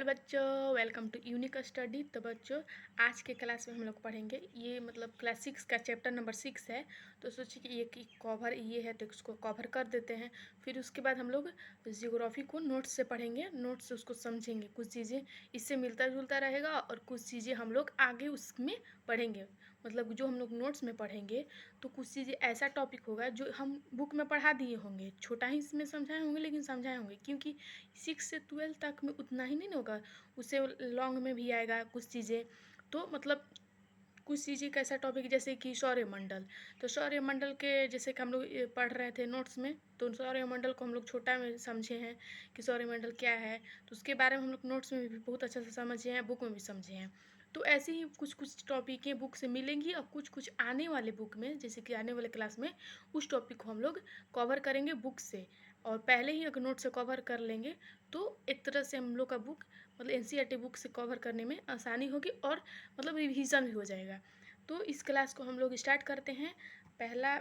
Hello बच्चों, welcome to unique study. तो बच्चों, आज के क्लास में हम लोग पढ़ेंगे ये मतलब क्लास 6 का चैप्टर नंबर 6 है। तो सोचिए कि ये की कवर ये है तो इसको कवर कर देते हैं। फिर उसके बाद हम लोग जियोग्राफी को नोट्स से पढ़ेंगे, नोट्स से उसको समझेंगे। कुछ चीज़ें इससे मिलता जुलता रहेगा और कुछ चीज़ें हम लोग आगे उसमें पढ़ेंगे। मतलब जो हम लोग नोट्स में पढ़ेंगे तो कुछ चीज़ें ऐसा टॉपिक होगा जो हम बुक में पढ़ा दिए होंगे, छोटा ही इसमें समझाए होंगे लेकिन समझाए होंगे, क्योंकि 6 से 12 तक में उतना ही नहीं होगा, उससे लॉन्ग में भी आएगा कुछ चीज़ें। तो मतलब कुछ चीज़ें का ऐसा टॉपिक जैसे कि सौरमंडल। तो सौरमंडल के जैसे कि हम लोग पढ़ रहे थे नोट्स में, तो सौरमंडल को हम लोग छोटा में समझे हैं कि सौरमंडल क्या है। तो उसके बारे में हम लोग नोट्स में भी बहुत अच्छा से समझे हैं, बुक में भी समझे हैं। तो ऐसे ही कुछ कुछ टॉपिकें बुक से मिलेंगी और कुछ कुछ आने वाले बुक में, जैसे कि आने वाले क्लास में उस टॉपिक को हम लोग कवर करेंगे बुक से। और पहले ही अगर नोट से कवर कर लेंगे तो एक तरह से हम लोग का बुक मतलब एनसीईआरटी बुक से कवर करने में आसानी होगी और मतलब रिवीजन भी हो जाएगा। तो इस क्लास को हम लोग स्टार्ट करते हैं। पहला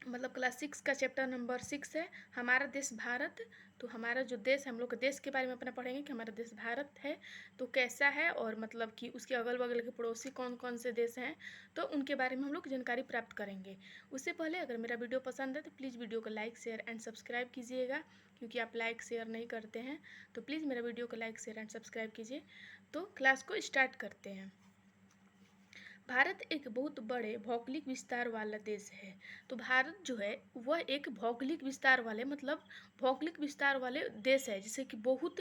मतलब क्लास 6 का चैप्टर नंबर 6 है, हमारा देश भारत। तो हमारा जो देश है, हम लोग के देश के बारे में अपना पढ़ेंगे कि हमारा देश भारत है तो कैसा है, और मतलब कि उसके अगल बगल के पड़ोसी कौन कौन से देश हैं, तो उनके बारे में हम लोग जानकारी प्राप्त करेंगे। उससे पहले अगर मेरा वीडियो पसंद है तो प्लीज़ वीडियो को लाइक शेयर एंड सब्सक्राइब कीजिएगा, क्योंकि आप लाइक शेयर नहीं करते हैं। तो प्लीज़ मेरा वीडियो को लाइक शेयर एंड सब्सक्राइब कीजिए। तो क्लास को स्टार्ट करते हैं। भारत एक बहुत बड़े भौगोलिक विस्तार वाला देश है। तो भारत जो है वह एक भौगोलिक विस्तार वाले मतलब भौगोलिक विस्तार वाले देश है, जैसे कि बहुत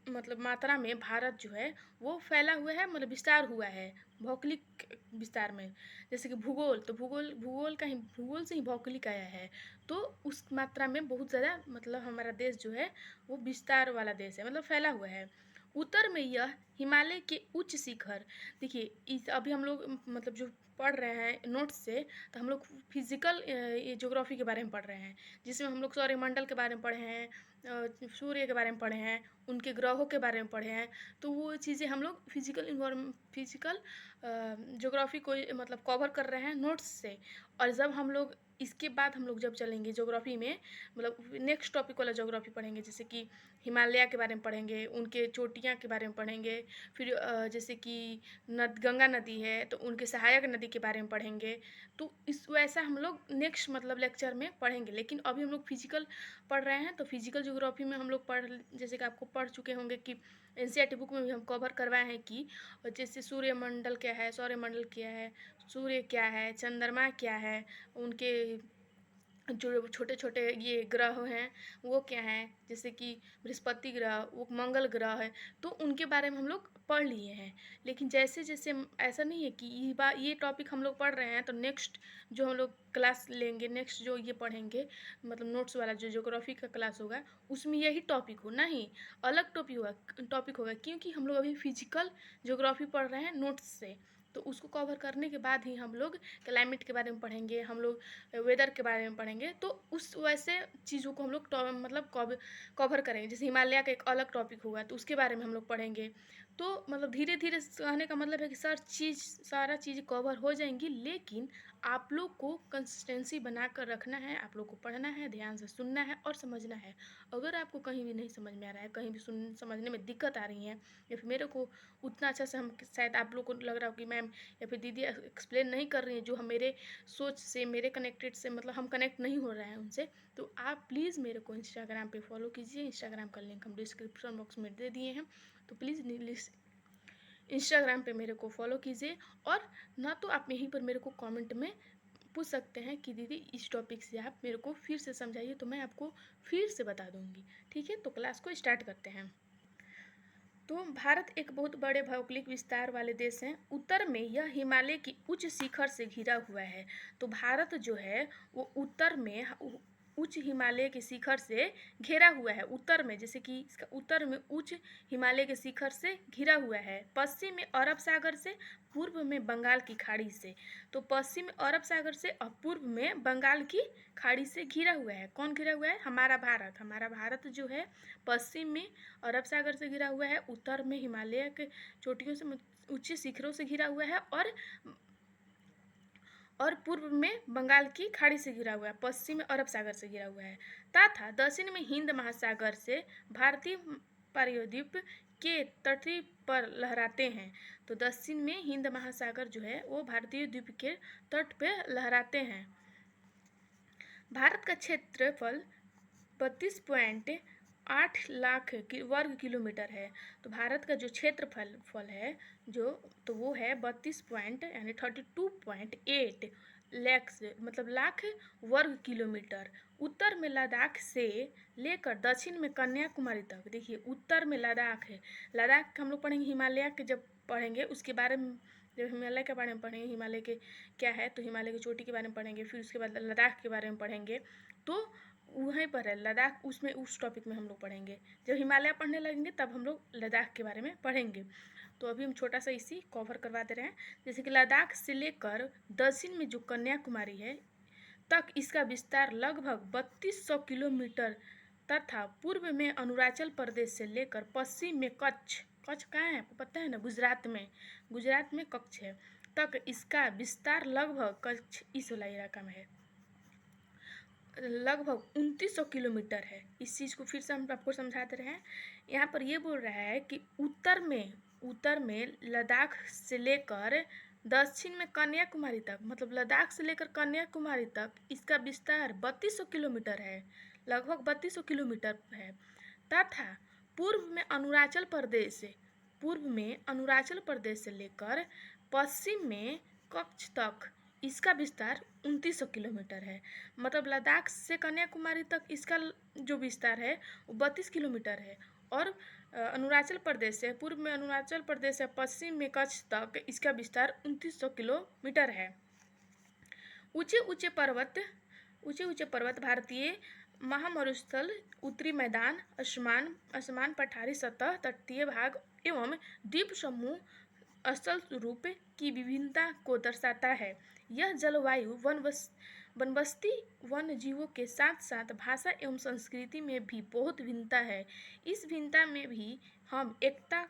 मतलब मात्रा में भारत जो है वो फैला हुआ है, मतलब विस्तार हुआ है भौगोलिक विस्तार में। जैसे कि भूगोल, तो भूगोल से ही भौगोलिक आया है। तो उस मात्रा में बहुत ज़्यादा मतलब हमारा देश जो है वो विस्तार वाला देश है, मतलब फैला हुआ है। उत्तर में यह हिमालय के उच्च शिखर, देखिए इस अभी हम लोग मतलब जो पढ़ रहे हैं नोट्स से, तो हम लोग फिजिकल ये ज्योग्राफी के बारे में पढ़ रहे हैं, जिसमें हम लोग सौरमंडल के बारे में पढ़े हैं, सूर्य के बारे में पढ़े हैं, उनके ग्रहों के बारे में पढ़े हैं। तो वो चीज़ें हम लोग फिजिकल ज्योग्राफी को मतलब कवर कर रहे हैं नोट्स से। और जब हम लोग इसके बाद हम लोग जब चलेंगे ज्योग्राफी में, मतलब नेक्स्ट टॉपिक वाला ज्योग्राफी पढ़ेंगे, जैसे कि हिमालय के बारे में पढ़ेंगे, उनके चोटियाँ के बारे में पढ़ेंगे। फिर जैसे कि गंगा नदी है तो उनके सहायक नदी के बारे में पढ़ेंगे। तो इस वैसा हम लोग नेक्स्ट मतलब लेक्चर में पढ़ेंगे। लेकिन अभी हम लोग फिजिकल पढ़ रहे हैं, तो फिजिकल ज्योग्राफी में हम लोग जैसे कि आपको पढ़ चुके होंगे कि एनसीईआरटी बुक में भी हम कवर करवाए हैं कि जैसे सूर्यमंडल क्या है, सौरमंडल क्या है, सूर्य क्या है, चंद्रमा क्या है, उनके जो छोटे छोटे ये ग्रह हैं वो क्या हैं, जैसे कि बृहस्पति ग्रह, वो मंगल ग्रह है। तो उनके बारे में हम लोग पढ़ लिए हैं। लेकिन जैसे जैसे ऐसा नहीं है कि ये टॉपिक हम लोग पढ़ रहे हैं तो नेक्स्ट जो हम लोग क्लास लेंगे, नेक्स्ट जो ये पढ़ेंगे मतलब नोट्स वाला जो ज्योग्राफी का क्लास होगा उसमें यही टॉपिक हो, नहीं अलग टॉपिक होगा, क्योंकि हम लोग अभी फिजिकल ज्योग्राफी पढ़ रहे हैं नोट्स से। तो उसको कवर करने के बाद ही हम लोग क्लाइमेट के बारे में पढ़ेंगे, हम लोग वेदर के बारे में पढ़ेंगे। तो उस वैसे चीज़ों को हम लोग मतलब कवर करेंगे। जैसे हिमालय का एक अलग टॉपिक होगा तो उसके बारे में हम लोग पढ़ेंगे। तो मतलब धीरे धीरे कहने का मतलब है कि सारा चीज़ कवर हो जाएंगी, लेकिन आप लोग को कंसिस्टेंसी बना कर रखना है, आप लोग को पढ़ना है, ध्यान से सुनना है और समझना है। अगर आपको कहीं भी नहीं समझ में आ रहा है, कहीं भी समझने में दिक्कत आ रही है, या फिर मेरे को उतना अच्छा से हम शायद आप लोग को लग रहा हो कि मैम या फिर दीदी एक्सप्लेन नहीं कर रही हैं जो हम मेरे सोच से, मेरे कनेक्टेड से मतलब हम कनेक्ट नहीं हो रहे हैं उनसे, तो आप प्लीज़ मेरे को इंस्टाग्राम पे फॉलो कीजिए। इंस्टाग्राम का लिंक हम डिस्क्रिप्शन बॉक्स में दे दिए हैं, तो प्लीज़ इंस्टाग्राम पे मेरे को फॉलो कीजिए। और ना तो आप यहीं पर मेरे को कमेंट में पूछ सकते हैं कि दीदी इस टॉपिक से आप मेरे को फिर से समझाइए, तो मैं आपको फिर से बता दूंगी। ठीक है, तो क्लास को स्टार्ट करते हैं। तो भारत एक बहुत बड़े भौगोलिक विस्तार वाले देश हैं। उत्तर में यह हिमालय की उच्च शिखर से घिरा हुआ है। तो भारत जो है वो उत्तर में उच्च हिमालय के शिखर से घेरा हुआ है। उत्तर में जैसे कि इसका उत्तर में उच्च हिमालय के शिखर से घिरा हुआ है। पश्चिम में अरब सागर से, पूर्व में बंगाल की खाड़ी से। तो पश्चिम में अरब सागर से और पूर्व में बंगाल की खाड़ी से घिरा हुआ है। कौन घिरा हुआ है? हमारा भारत। हमारा भारत जो है पश्चिम में अरब सागर से घिरा हुआ है, उत्तर में हिमालय के चोटियों से उच्च शिखरों से घिरा हुआ है, और पूर्व में बंगाल की खाड़ी से घिरा हुआ है, पश्चिम में अरब सागर से घिरा हुआ है, तथा दक्षिण में हिंद महासागर से भारतीय प्रायद्वीप के तट पर लहराते हैं। तो दक्षिण में हिंद महासागर जो है वो भारतीय द्वीप के तट पे लहराते हैं। भारत का क्षेत्रफल 32.8 लाख वर्ग किलोमीटर है। तो भारत का जो क्षेत्रफल है तो वो है 32.8 लैक्स मतलब लाख वर्ग किलोमीटर। उत्तर में लद्दाख से लेकर दक्षिण में कन्याकुमारी तक, देखिए उत्तर में लद्दाख है। लद्दाख हम लोग पढ़ेंगे हिमालय के, जब पढ़ेंगे उसके बारे में, जब हिमालय के बारे में पढ़ेंगे हिमालय के क्या है तो हिमालय की चोटी के बारे में पढ़ेंगे, फिर उसके बाद लद्दाख के बारे में पढ़ेंगे। तो वहीं पर है लद्दाख, उसमें उस टॉपिक में हम लोग पढ़ेंगे। जब हिमालय पढ़ने लगेंगे तब हम लोग लद्दाख के बारे में पढ़ेंगे। तो अभी हम छोटा सा इसी कवर करवा दे रहे हैं। जैसे कि लद्दाख से लेकर दक्षिण में जो कन्याकुमारी है तक इसका विस्तार लगभग 3200 किलोमीटर तथा पूर्व में अरुणाचल प्रदेश से लेकर पश्चिम में कच्छ कहाँ है आपको पता है ना, गुजरात में कच्छ है तक इसका विस्तार लगभग, कच्छ इस वाला इलाका में है, लगभग 2900 किलोमीटर है। इस चीज़ को फिर से हम आपको समझाते रहे हैं। यहाँ पर ये बोल रहा है कि उत्तर में लद्दाख से लेकर दक्षिण में कन्याकुमारी तक, मतलब लद्दाख से लेकर कन्याकुमारी तक इसका विस्तार 3200 किलोमीटर है, लगभग 3200 किलोमीटर है तथा पूर्व में अरुणाचल प्रदेश से लेकर पश्चिम में कच्छ तक इसका विस्तार 2900 किलोमीटर है। मतलब लद्दाख से कन्याकुमारी तक इसका जो विस्तार है वो 32 किलोमीटर है और अरुणाचल प्रदेश से पूर्व में अरुणाचल प्रदेश से पश्चिम में कच्छ तक इसका विस्तार 2900 किलोमीटर है। ऊंचे ऊंचे पर्वत भारतीय महामरुस्थल, उत्तरी मैदान, असमान पठारी सतह, तटीय भाग एवं द्वीप समूह स्थल रूप की विभिन्नता को दर्शाता है। यह जलवायु वनबस्ती वन जीवों के साथ साथ भाषा एवं संस्कृति में भी बहुत भिन्नता है। इस भिन्नता में भी हम एकता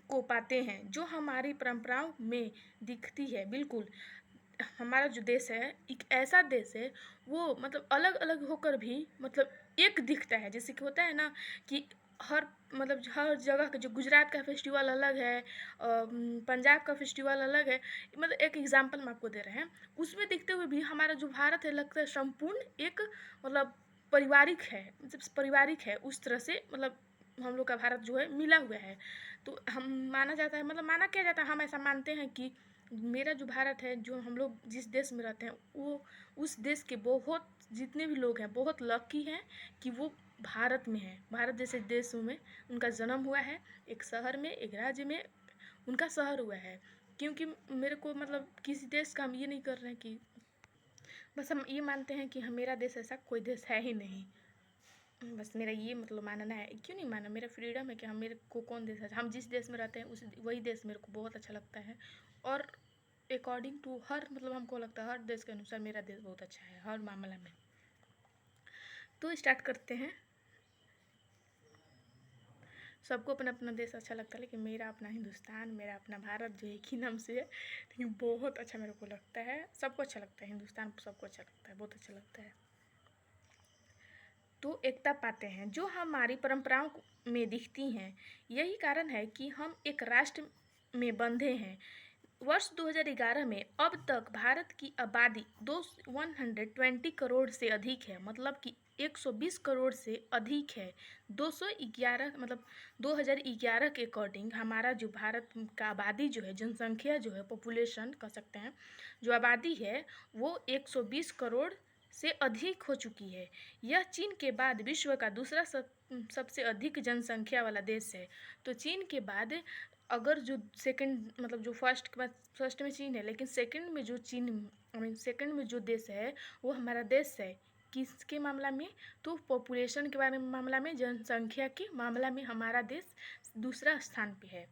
को पाते हैं जो हमारी परंपराओं में दिखती है। बिल्कुल हमारा जो देश है एक ऐसा देश है वो मतलब अलग अलग होकर भी मतलब एक दिखता है। जैसे कि होता है ना कि हर जगह का जो गुजरात का फेस्टिवल अलग है, पंजाब का फेस्टिवल अलग है, मतलब एक एग्जांपल हम आपको दे रहे हैं। उसमें देखते हुए भी हमारा जो भारत है लगता है संपूर्ण एक मतलब पारिवारिक है उस तरह से, मतलब हम लोग का भारत जो है मिला हुआ है। तो हम माना जाता है, मतलब माना क्या जाता है, हम ऐसा मानते हैं कि मेरा जो भारत है, जो हम लोग जिस देश में रहते हैं वो उस देश के बहुत जितने भी लोग हैं बहुत लकी हैं कि वो भारत में है। भारत जैसे देशों में उनका जन्म हुआ है, एक शहर में एक राज्य में उनका शहर हुआ है। क्योंकि मेरे को मतलब किसी देश का हम ये नहीं कर रहे हैं कि बस हम ये मानते हैं कि मेरा देश ऐसा कोई देश है ही नहीं, बस मेरा ये मतलब मानना है। क्यों नहीं माना, मेरा फ्रीडम है कि हम मेरे को कौन देश है, हम जिस देश में रहते हैं वही देश मेरे को बहुत अच्छा लगता है। और अकॉर्डिंग टू हर मतलब हमको लगता है हर देश के अनुसार मेरा देश बहुत अच्छा है हर मामला में। तो स्टार्ट करते हैं। सबको अपना अपना देश अच्छा लगता है लेकिन मेरा अपना हिंदुस्तान, मेरा अपना भारत जो एक ही नाम से है लेकिन बहुत अच्छा मेरे को लगता है। सबको अच्छा लगता है, हिंदुस्तान सबको अच्छा लगता है, बहुत अच्छा लगता है। तो एकता पाते हैं जो हमारी परंपराओं में दिखती हैं। यही कारण है कि हम एक राष्ट्र में बंधे हैं। वर्ष 2011 में अब तक भारत की आबादी 120 करोड़ से अधिक है, मतलब कि 120 करोड़ से अधिक है। 211 मतलब 2011 के अकॉर्डिंग हमारा जो भारत का आबादी जो है, जनसंख्या जो है, पॉपुलेशन कह सकते हैं, जो आबादी है वो 120 करोड़ से अधिक हो चुकी है। यह चीन के बाद विश्व का दूसरा सबसे अधिक जनसंख्या वाला देश है। तो चीन के बाद अगर जो सेकंड मतलब जो फर्स्ट में चीन है, लेकिन सेकंड में जो देश है वो हमारा देश है। किसके मामला में, तो पॉपुलेशन के बारे में मामला में, जनसंख्या के मामला में हमारा देश दूसरा स्थान पे है।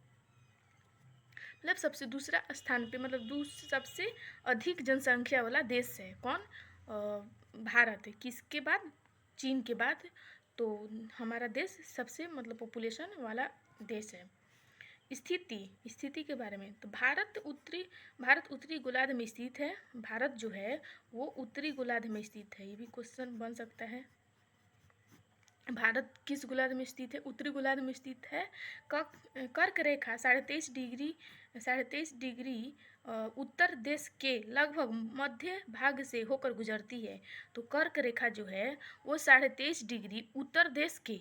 मतलब सबसे दूसरा स्थान पे, मतलब सबसे अधिक जनसंख्या वाला देश है कौन, भारत है। किसके बाद, चीन के बाद तो हमारा देश सबसे मतलब पॉपुलेशन वाला देश है। स्थिति के बारे में, तो भारत उत्तरी गोलार्ध में स्थित है। भारत जो है वो उत्तरी गोलार्ध में स्थित है, ये भी क्वेश्चन बन सकता है। भारत किस गोलार्ध में स्थित है? उत्तरी गोलार्ध में स्थित है। कर्क रेखा 23.5 डिग्री उत्तर देश के लगभग मध्य भाग से होकर गुजरती है। तो कर्क रेखा जो है वो 23.5 डिग्री उत्तर देश के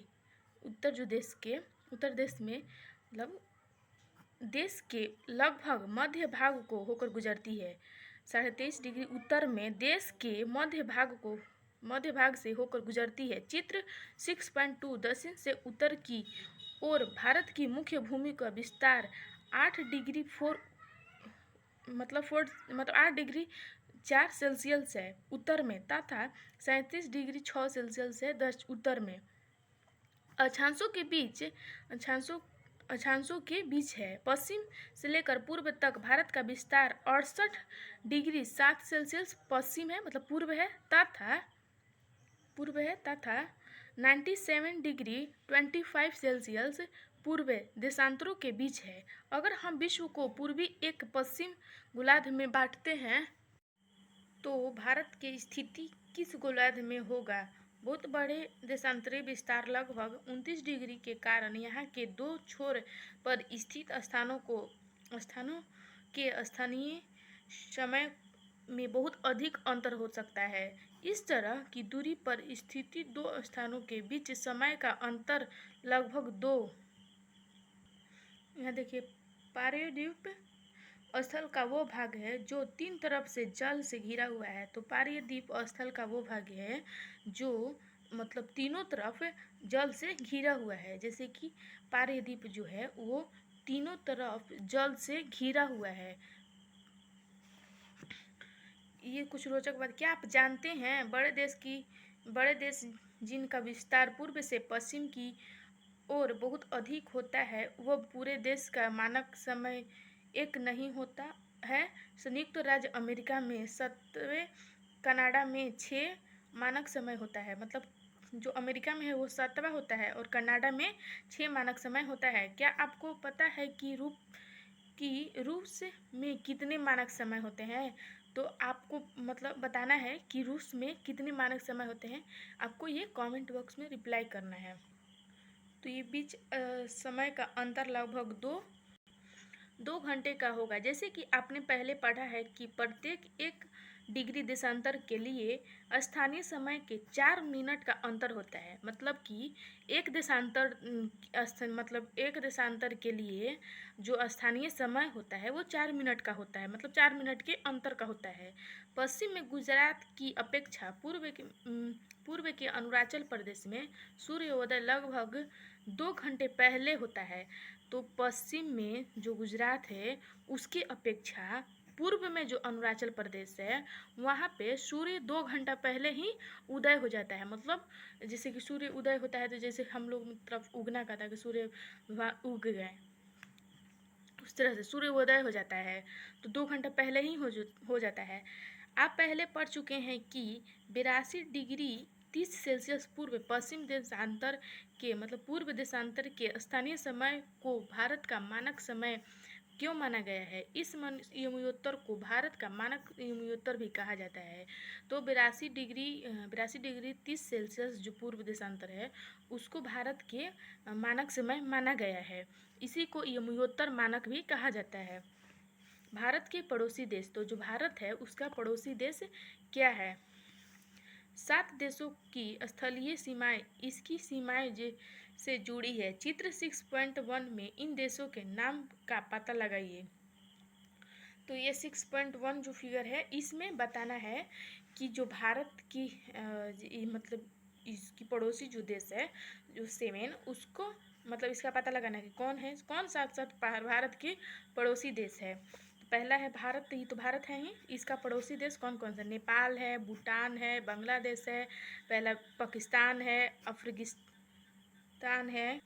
उत्तर देश में मतलब देश के लगभग मध्य भाग को होकर गुजरती है। 23.5 डिग्री उत्तर में देश के मध्य भाग से होकर गुजरती है। चित्र 6.2 दक्षिण से उत्तर की ओर भारत की मुख्य भूमि का विस्तार 8 डिग्री 4 सेल्सियस है उत्तर में तथा 37.6 डिग्री 6 सेल्सियस है उत्तर में। अक्षांशों के बीच है। पश्चिम से लेकर पूर्व तक भारत का विस्तार 68.7 डिग्री 7 सेल्सियस पश्चिम है मतलब पूर्व है तथा 97.25 डिग्री 25 सेल्सियस पूर्व देशांतरों के बीच है। अगर हम विश्व को पूर्वी एक पश्चिम गोलार्ध में बांटते हैं तो भारत की स्थिति किस गोलार्ध में होगा? बहुत बड़े देशांतरी विस्तार लगभग 29 डिग्री के कारण यहाँ के दो छोर पर स्थित स्थानों के स्थानीय समय में बहुत अधिक अंतर हो सकता है। इस तरह की दूरी पर स्थित दो स्थानों के बीच समय का अंतर लगभग 2। यहाँ देखिए, पारदीप स्थल का वो भाग है जो 3 तरफ से जल से घिरा हुआ है। तो पारदीप स्थल का वो भाग है जो मतलब तीनों तरफ जल से घिरा हुआ है। जैसे कि पारदीप जो है वो तीनों तरफ जल से घिरा हुआ है। ये कुछ रोचक बात, क्या आप जानते हैं बड़े देश जिनका विस्तार पूर्व से पश्चिम की ओर बहुत अधिक होता है वह पूरे देश का मानक समय एक नहीं होता है। संयुक्त राज्य अमेरिका में 7वें, कनाडा में 6 मानक समय होता है। मतलब जो अमेरिका में है वो 7वां होता है और कनाडा में 6 मानक समय होता है। क्या आपको पता है कि रूस में कितने मानक समय होते हैं? तो आपको मतलब बताना है कि रूस में कितने मानक समय होते हैं। आपको ये कमेंट बॉक्स में रिप्लाई करना है। तो ये बीच समय का अंतर लगभग 2 घंटे का होगा। जैसे कि आपने पहले पढ़ा है कि प्रत्येक 1 डिग्री देशांतर के लिए स्थानीय समय के 4 मिनट का अंतर होता है। मतलब कि एक देशांतर के लिए जो स्थानीय समय होता है वो 4 मिनट का होता है, मतलब 4 मिनट के अंतर का होता है। पश्चिम में गुजरात की अपेक्षा पूर्व के अरुणाचल प्रदेश में सूर्योदय लगभग 2 घंटे पहले होता है। तो पश्चिम में जो गुजरात है उसकी अपेक्षा पूर्व में जो अरुणाचल प्रदेश है वहाँ पे सूर्य 2 घंटा पहले ही उदय हो जाता है। मतलब जैसे कि सूर्य उदय होता है तो जैसे हम लोग तरफ उगना कहता है कि सूर्य उग गए, उस तरह से सूर्य उदय हो जाता है तो 2 घंटा पहले ही हो जाता है। आप पहले पढ़ चुके हैं कि 82.30 डिग्री 30 सेल्सियस पूर्व पश्चिम देशांतर के मतलब पूर्व देशांतर के स्थानीय समय को भारत का मानक समय क्यों माना गया है? इस यमोत्तर को भारत का मानक यमोत्तर भी कहा जाता है। तो 82.30 डिग्री 30 सेल्सियस जो पूर्व देशांतर है उसको भारत के मानक समय माना गया है। इसी को यमोत्तर मानक भी कहा जाता है। भारत के पड़ोसी देश, तो जो भारत है उसका पड़ोसी देश क्या है? 7 देशों की स्थलीय सीमाएं इसकी सीमाएं से जुड़ी है। चित्र 6.1 में इन देशों के नाम का पता लगाइए। तो ये 6.1 जो फिगर है इसमें बताना है कि जो भारत की मतलब इसकी पड़ोसी जो देश है जो 7 उसको मतलब इसका पता लगाना है कि कौन साथ भारत के पड़ोसी देश है। तो पहला है भारत, ये तो भारत है ही। इसका पड़ोसी देश कौन कौन सा? नेपाल है, भूटान है, बांग्लादेश है, पहला पाकिस्तान है, अफगानिस्तान है।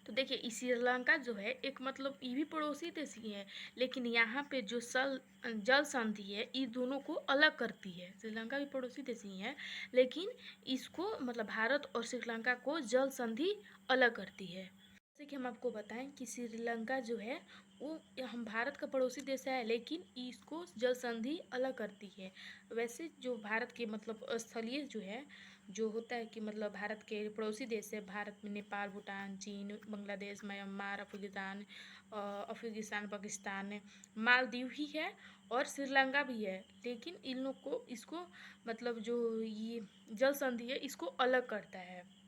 तो देखिए श्रीलंका जो है एक मतलब ये भी पड़ोसी देश ही है, लेकिन यहाँ पे जो जल संधि है ये दोनों को अलग करती है। श्रीलंका भी पड़ोसी देश ही है लेकिन इसको मतलब भारत और श्रीलंका को जल संधि अलग करती है। जैसे कि हम आपको बताएं कि श्रीलंका जो है वो हम भारत का पड़ोसी देश है लेकिन इसको जल संधि अलग करती है। वैसे जो भारत के मतलब स्थलीय जो है जो होता है कि मतलब भारत के पड़ोसी देश है, भारत में नेपाल, भूटान, चीन, बांग्लादेश, म्यांमार, अफगानिस्तान, पाकिस्तान, मालदीव ही है और श्रीलंका भी है। लेकिन इन लोग को इसको मतलब जो ये जल संधि है इसको अलग करता है।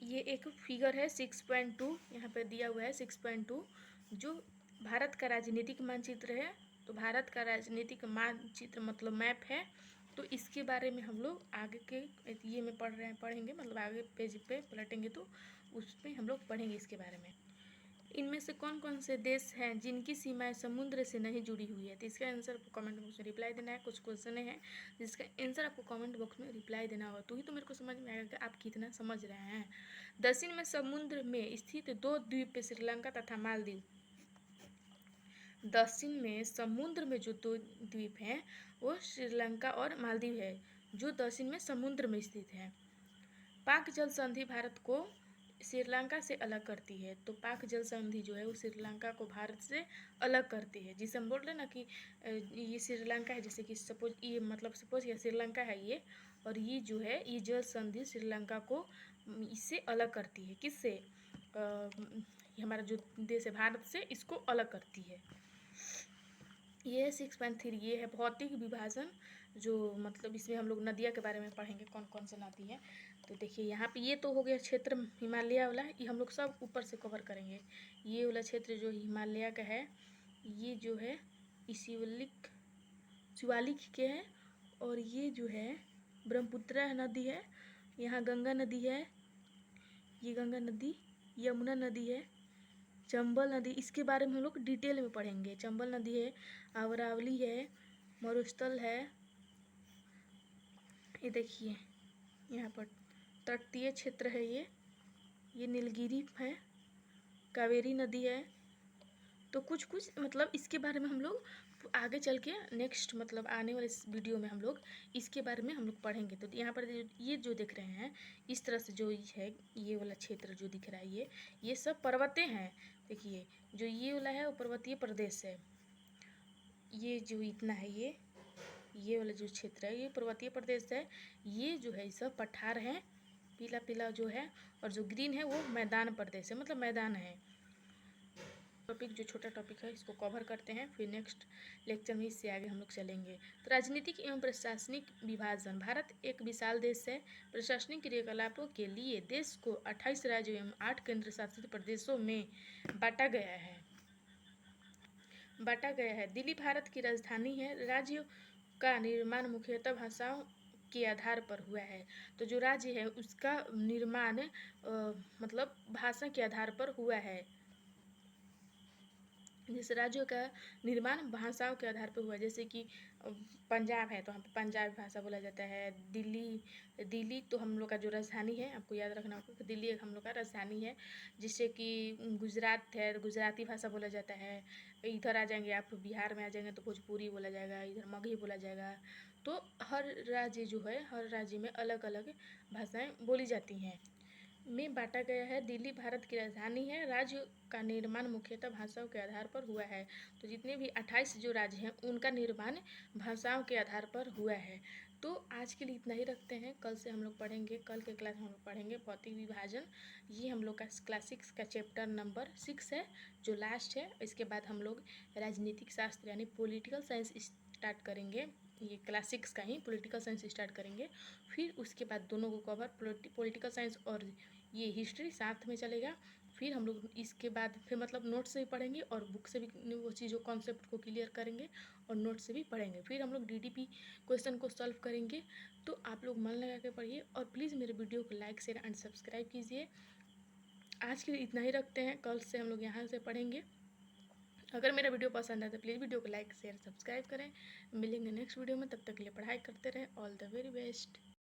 ये एक फिगर है 6.2, यहाँ पर दिया हुआ है 6.2, जो भारत का राजनीतिक मानचित्र है। तो भारत का राजनीतिक मानचित्र मतलब मैप है। तो इसके बारे में हम लोग आगे के ये में पढ़ेंगे, मतलब आगे पेज पे पलटेंगे तो उसमें हम लोग पढ़ेंगे इसके बारे में। इनमें से कौन कौन से देश हैं जिनकी सीमाएं समुद्र से नहीं जुड़ी हुई है? तो इसका आंसर आपको कमेंट बॉक्स में रिप्लाई देना है। कुछ क्वेश्चन है जिसका आंसर आपको कमेंट बॉक्स में रिप्लाई देना होगा, तो ही तो मेरे को समझ में आएगा कि आप कितना समझ रहे हैं। दक्षिण में समुद्र में स्थित 2 द्वीप है, श्रीलंका तथा मालदीव। दक्षिण में समुद्र में जो 2 द्वीप हैं वो श्रीलंका और मालदीव है, जो दक्षिण में समुद्र में स्थित है। पाक जल संधि भारत को श्रीलंका से अलग करती है। तो पाक जल संधि जो है वो श्रीलंका को भारत से अलग करती है। जिसे हम बोल रहे हैं ना कि ये श्रीलंका है, जैसे कि सपोज ये श्रीलंका है ये, और ये जो है ये जल संधि श्रीलंका को इससे अलग करती है। किससे? हमारा जो देश है भारत से इसको अलग करती है। ये है 6.3, ये है भौतिक विभाजन, जो मतलब इसमें हम लोग नदियाँ के बारे में पढ़ेंगे, कौन कौन से नदी है। तो देखिए यहाँ पे ये तो हो गया क्षेत्र हिमालय वाला, ये हम लोग सब ऊपर से कवर करेंगे। ये वाला क्षेत्र जो हिमालय का है ये जो है शिवालिक के है, और ये जो है ब्रह्मपुत्र नदी है, यहाँ गंगा नदी है, ये गंगा नदी, यमुना नदी है, चंबल नदी, इसके बारे में हम लोग डिटेल में पढ़ेंगे। चंबल नदी है, अरावली है, मरुस्थल है, ये देखिए यहाँ पर तटीय क्षेत्र है, ये नीलगिरी है, कावेरी नदी है। तो कुछ कुछ मतलब इसके बारे में हम लोग आगे चल के नेक्स्ट मतलब आने वाले वीडियो में हम लोग इसके बारे में हम लोग पढ़ेंगे। तो यहाँ पर ये जो देख रहे हैं इस तरह से जो है ये वाला क्षेत्र जो दिख रहा है ये सब पर्वतें हैं। देखिए जो ये वाला है वो पर्वतीय प्रदेश है, ये जो इतना है ये वाला जो क्षेत्र है ये पर्वतीय प्रदेश है। ये जो है सब पठार है, पीला पीला जो है, और जो ग्रीन है वो मैदान प्रदेश है, मतलब मैदान है। टॉपिक जो छोटा टॉपिक है इसको कवर करते हैं, फिर नेक्स्ट लेक्चर में इससे आगे हम लोग चलेंगे। तो राजनीतिक एवं प्रशासनिक विभाजन। भारत एक विशाल देश है। प्रशासनिक क्रियाकलापों के लिए देश को 28 राज्यों एवं 8 केंद्र शासित प्रदेशों में बांटा गया है। दिल्ली भारत की राजधानी है। राज्यों का निर्माण मुख्यतः भाषाओं के आधार पर हुआ है। तो जो राज्य है उसका निर्माण मतलब भाषा के आधार पर हुआ है। जिस राज्यों का निर्माण भाषाओं के आधार पर हुआ, जैसे कि पंजाब है तो वहाँ पे पंजाबी भाषा बोला जाता है। दिल्ली तो हम लोग का जो राजधानी है, आपको याद रखना होगा कि दिल्ली एक हम लोग का राजधानी है। जिससे कि गुजरात है तो गुजराती भाषा बोला जाता है। इधर आ जाएंगे आप बिहार में आ जाएंगे तो भोजपुरी बोला जाएगा, इधर मगही बोला जाएगा। तो हर राज्य जो है हर राज्य में अलग अलग भाषाएँ बोली जाती हैं। में बांटा गया है। दिल्ली भारत की राजधानी है। राज्य का निर्माण मुख्यतः भाषाओं के आधार पर हुआ है। तो जितने भी 28 जो राज्य हैं उनका निर्माण भाषाओं के आधार पर हुआ है। तो आज के लिए इतना ही रखते हैं। कल से हम लोग पढ़ेंगे, कल के क्लास में हम लोग पढ़ेंगे भौतिक विभाजन। ये हम लोग का क्लास 6 का चैप्टर नंबर 6 है जो लास्ट है। इसके बाद हम लोग राजनीतिक शास्त्र यानी पॉलिटिकल साइंस स्टार्ट करेंगे। ये क्लास 6 का ही पॉलिटिकल साइंस स्टार्ट करेंगे। फिर उसके बाद दोनों को कवर, पॉलिटिकल साइंस और ये हिस्ट्री साथ में चलेगा। फिर हम लोग इसके बाद फिर मतलब नोट से भी पढ़ेंगे और बुक से भी वो चीज़ों कॉन्सेप्ट को क्लियर करेंगे और नोट से भी पढ़ेंगे। फिर हम लोग डीडीपी क्वेश्चन को सॉल्व करेंगे। तो आप लोग मन लगा के पढ़िए और प्लीज़ मेरे वीडियो को लाइक शेयर एंड सब्सक्राइब कीजिए। आज के लिए इतना ही रखते हैं, कल से हम लोग यहाँ से पढ़ेंगे। अगर मेरा वीडियो पसंद है तो प्लीज़ वीडियो को लाइक शेयर सब्सक्राइब करें। मिलेंगे नेक्स्ट वीडियो में, तब तक के लिए पढ़ाई करते रहें। All the very best.